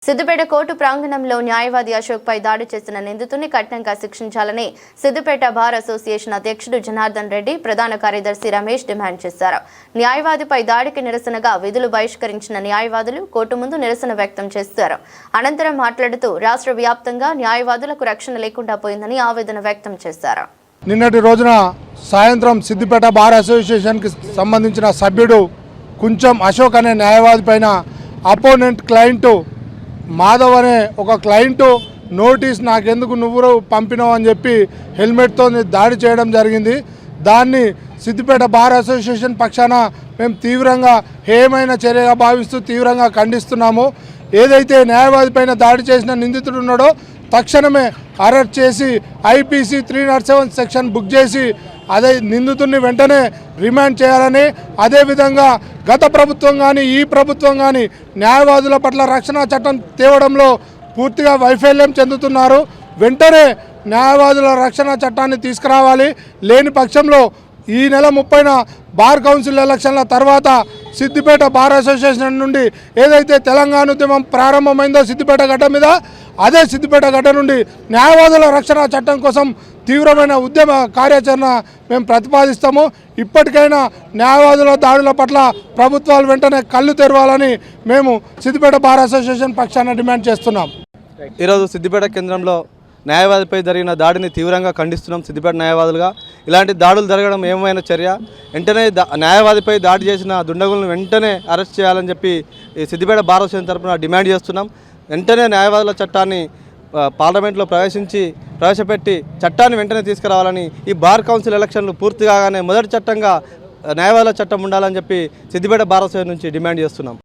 Siddipet court ప్రాంగణంలో న్యాయవాది అశోక్ పై దాడి చేసిన నిందితుడిని కఠినంగా శిక్షించాలని సిద్దిపేట బార్ అసోసియేషన్ అధ్యక్షుడు జనార్దన్ రెడ్డి, ప్రధాన కార్యదర్శి రమేష్ డిమాండ్ చేశారు. న్యాయవాదిపై దాడికి నిరసనగా విధులు బహిష్కరించిన న్యాయవాదులు కోర్టు ముందు నిరసన వ్యక్తం చేశారు. అనంతరం మాట్లాడుతూ రాష్ట్ర వ్యాప్తంగా న్యాయవాదులకు రక్షణ లేకుండా పోయిందని ఆవేదన వ్యక్తం చేశారు. నిన్నటి రోజున సాయంత్రం సిద్దిపేట బార్ అసోసియేషన్కి సంబంధించిన సభ్యుడు కుంచం అశోక్ అనే న్యాయవాది పైన అపోనెంట్ క్లయింటు మాధవ్ అనే ఒక క్లయింటు నోటీస్ నాకెందుకు నువ్వు పంపినావు అని చెప్పి హెల్మెట్తో దాడి చేయడం జరిగింది. దాన్ని సిద్దిపేట బార్ అసోసియేషన్ పక్షాన మేము తీవ్రంగా హేయమైన చర్యగా భావిస్తూ తీవ్రంగా ఖండిస్తున్నాము. ఏదైతే న్యాయవాది పైన దాడి చేసిన నిందితుడు ఉన్నాడో తక్షణమే అరెస్ట్ చేసి IPC 307 సెక్షన్ బుక్ చేసి అదే నిందితుడిని వెంటనే రిమాండ్ చేయాలని, అదేవిధంగా గత ప్రభుత్వం కానీ ఈ ప్రభుత్వం కానీ న్యాయవాదుల పట్ల రక్షణ చట్టం తేవడంలో పూర్తిగా వైఫల్యం చెందుతున్నారు. వెంటనే న్యాయవాదుల రక్షణ చట్టాన్ని తీసుకురావాలి. లేని పక్షంలో ఈ నెల 30న బార్ కౌన్సిల్ ఎలక్షన్ల తర్వాత సిద్దిపేట బార్ అసోసియేషన్ నుండి ఏదైతే తెలంగాణ ఉద్యమం ప్రారంభమైందో సిద్దిపేట గడ్డ మీద, అదే సిద్దిపేట గడ్డ నుండి న్యాయవాదుల రక్షణ చట్టం కోసం తీవ్రమైన ఉద్యమ కార్యాచరణ మేము ప్రతిపాదిస్తాము. ఇప్పటికైనా న్యాయవాదుల దాడుల పట్ల ప్రభుత్వాలు వెంటనే కళ్ళు తెరవాలని మేము సిద్దిపేట బార్ అసోసియేషన్ పక్షాన డిమాండ్ చేస్తున్నాం. ఈరోజు సిద్దిపేట కేంద్రంలో న్యాయవాదిపై జరిగిన దాడిని తీవ్రంగా ఖండిస్తున్నాం. సిద్దిపేట న్యాయవాదులుగా ఇలాంటి దాడులు జరగడం ఏమైనా చర్య, వెంటనే న్యాయవాదిపై దాడి చేసిన దుండగులను వెంటనే అరెస్ట్ చేయాలని చెప్పి ఈ సిద్దిపేట బార్ అసోసియేషన్ తరఫున డిమాండ్ చేస్తున్నాం. వెంటనే న్యాయవాదుల చట్టాన్ని పార్లమెంట్లో ప్రవేశపెట్టి చట్టాన్ని వెంటనే తీసుకురావాలని, ఈ బార్ కౌన్సిల్ ఎలక్షన్లు పూర్తి కాగానే మొదటి చట్టంగా న్యాయవాదుల చట్టం ఉండాలని చెప్పి సిద్దిపేట బార్ అసోసియేషన్ నుంచి డిమాండ్ చేస్తున్నాం.